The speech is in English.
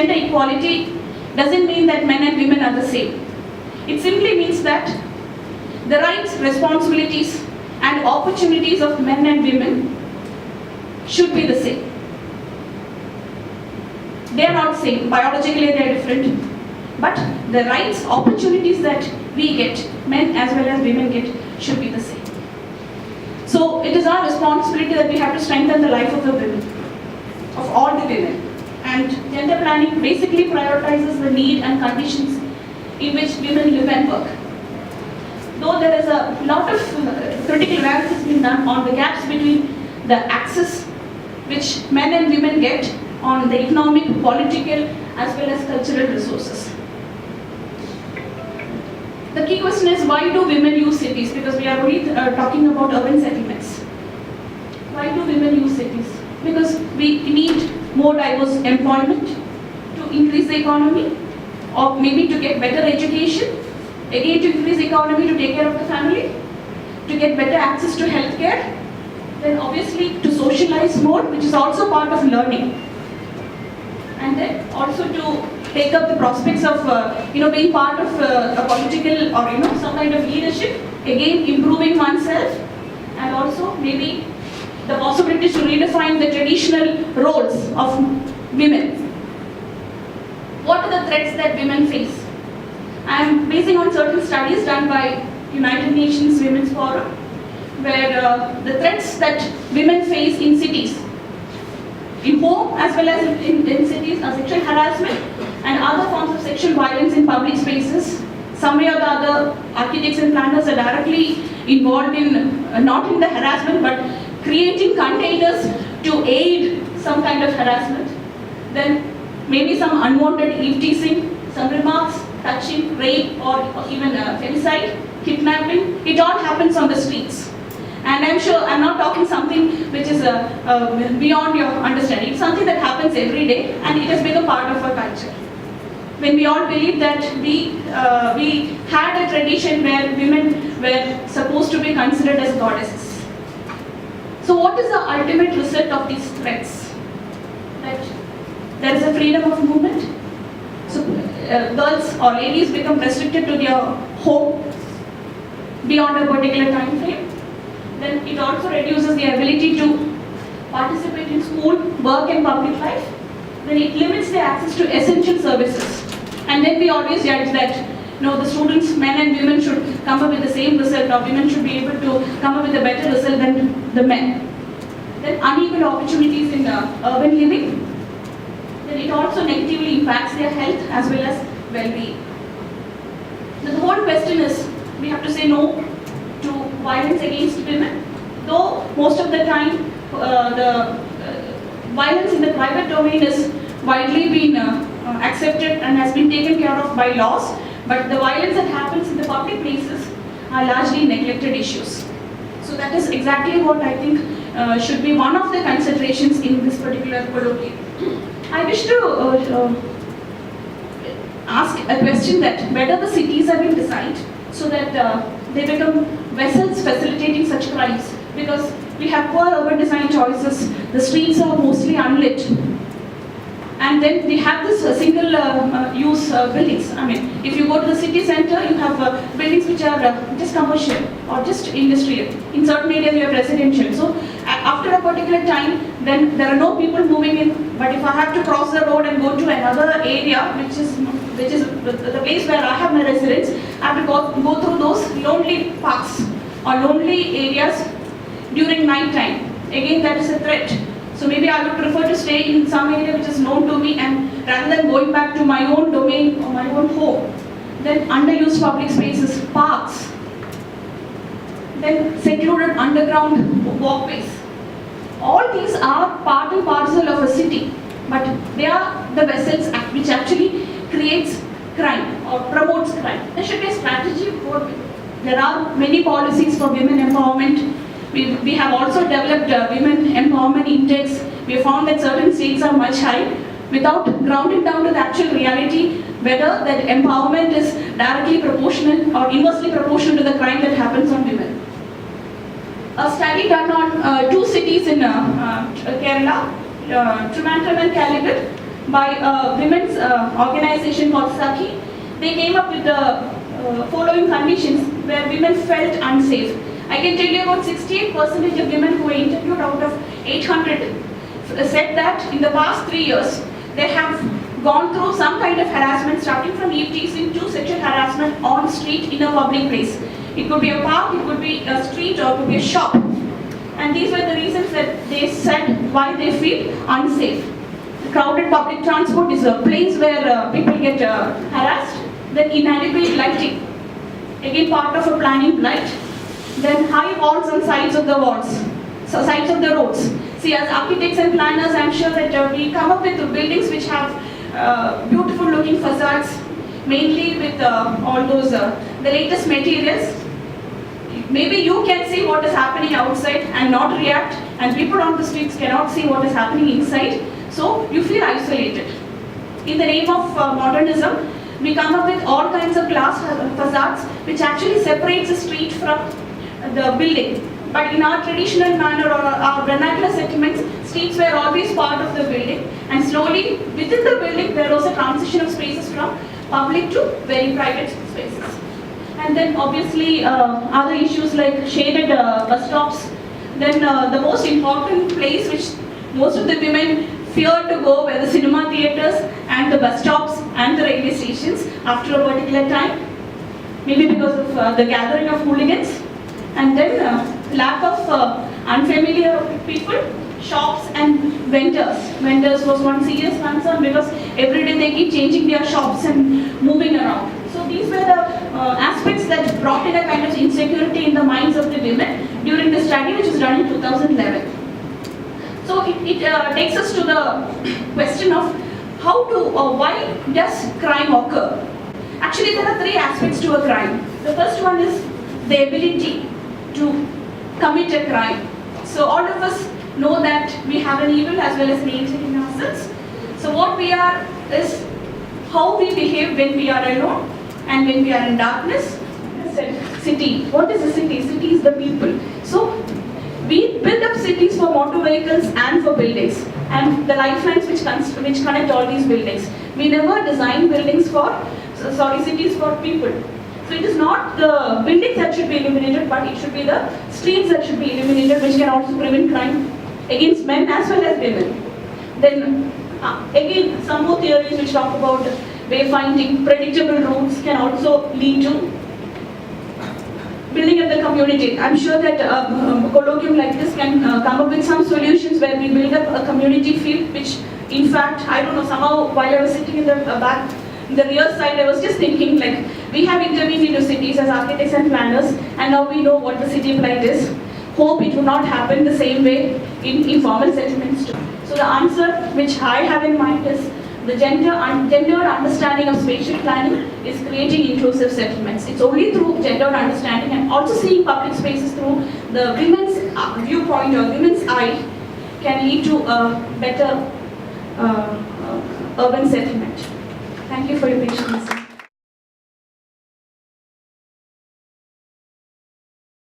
gender equality doesn't mean that men and women are the same. It simply means that the rights, responsibilities and opportunities of men and women should be the same. They are not same, biologically they are different, but the rights, opportunities that we get, men as well as women get, should be the same. So it is our responsibility that we have to strengthen the life of the women, of all the women. And gender planning basically prioritizes the need and conditions in which women live and work. Though there is a lot of critical analysis being done on the gaps between the access which men and women get on the economic, political as well as cultural resources. The key question is, why do women use cities? Because we are only talking about urban settlements. Why do women use cities? Because we need more diverse employment to increase the economy, or maybe to get better education, again to increase the economy, to take care of the family, to get better access to healthcare, then obviously to socialize more, which is also part of learning, and then also to take up the prospects of being part of a political or some kind of leadership, again improving oneself, and also maybe the possibility to redefine the traditional roles of women. What are the threats that women face? I am basing on certain studies done by United Nations Women's Forum, where the threats that women face in cities, in home as well as in cities, are sexual harassment and other forms of sexual violence in public spaces. Some way or the other, architects and planners are directly involved in, not in the harassment, but creating containers to aid some kind of harassment. Then maybe some unwanted eve teasing, some remarks, touching, rape, or even femicide, kidnapping. It all happens on the streets. And I'm sure I'm not talking something which is beyond your understanding. It's something that happens every day, and it has become part of our culture. When we all believe that we had a tradition where women were supposed to be considered as goddesses. So what is the ultimate result of these threats? That there is a freedom of movement. So girls or ladies become restricted to their home beyond a particular time frame. Then it also reduces the ability to participate in school, work and public life. Then it limits the access to essential services. And then we always judge that the students, men and women, should come up with the same result, or women should be able to come up with a better result than the men. Then unequal opportunities in urban living. Then it also negatively impacts their health as well as well-being. The whole question is, we have to say no to violence against women. Though most of the time the violence in the private domain is widely been accepted and has been taken care of by laws, but the violence that happens in the public places are largely neglected issues. So that is exactly what I think should be one of the considerations in this particular colloquium. I wish to ask a question that whether the cities have been designed so that they become vessels facilitating such crimes, because we have poor urban design choices, the streets are mostly unlit, and then we have this single use buildings. I mean, if you go to the city center, you have buildings which are just commercial or just industrial. In certain areas you have residential. So after a particular time, then there are no people moving in. But if I have to cross the road and go to another area, which is the place where I have my residence, I have to go through those lonely parks or lonely areas during night time. Again, that is a threat. So maybe I would prefer to stay in some area which is known to me, and rather than going back to my own domain or my own home. Then underused public spaces, parks, then secluded underground walkways. All these are part and parcel of a city, but they are the vessels which actually creates crime or promotes crime. There should be a strategy for it. There are many policies for women empowerment. We have also developed women empowerment index. We have found that certain states are much high without grounding down to the actual reality whether that empowerment is directly proportional or inversely proportional to the crime that happens on women. A study done on two cities in Kerala, Trivandrum and Calicut, by a women's organization called Saki. They came up with the following conditions where women felt unsafe. I can tell you about 68% of women who were interviewed out of 800 said that in the past 3 years they have gone through some kind of harassment, starting from eve teasing to sexual harassment on street in a public place. It could be a park, it could be a street, or it could be a shop. And these were the reasons that they said why they feel unsafe. Crowded public transport is a place where people get harassed. Then inadequate lighting, again part of a planning blight. Then high walls on sides of the sides of the roads. See, as architects and planners, I'm sure that we come up with buildings which have beautiful looking facades, mainly with all those the latest materials. Maybe you can see what is happening outside and not react, and people on the streets cannot see what is happening inside, so you feel isolated. In the name of modernism, we come up with all kinds of glass facades which actually separates the street from the building. But in our traditional manner or our vernacular settlements, streets were always part of the building, and slowly within the building there was a transition of spaces from public to very private spaces. And then obviously other issues like shaded bus stops. Then the most important place which most of the women fear to go were the cinema theatres and the bus stops and the railway stations after a particular time, maybe because of the gathering of hooligans. And then lack of unfamiliar people, shops and vendors. Vendors was one serious concern because every day they keep changing their shops and moving around. So these were the aspects that brought in a kind of insecurity in the minds of the women during the study, which was done in 2011. So it takes us to the question of how to, why does crime occur? Actually, there are three aspects to a crime. The first one is the ability to commit a crime. So all of us know that we have an evil as well as nature in ourselves. So what we are is how we behave when we are alone and when we are in darkness. City. What is a city? City is the people. So we build up cities for motor vehicles and for buildings, and the lifelines which connect all these buildings. We never design buildings for, cities for people. So it is not the buildings that should be illuminated, but it should be the streets that should be illuminated, which can also prevent crime against men as well as women. Then again, some more theories which talk about wayfinding, predictable routes can also lead to building up the community. I'm sure that a colloquium like this can come up with some solutions where we build up a community feel, which in fact, I don't know, somehow while I was sitting in the back, the rear side, I was just thinking like, we have intervened into cities as architects and planners, and now we know what the city plight is. Hope it will not happen the same way in informal settlements too. So the answer which I have in mind is the gendered understanding of spatial planning is creating inclusive settlements. It's only through gendered understanding and also seeing public spaces through the women's viewpoint or women's eye can lead to a better urban settlement. Thank you for your patience.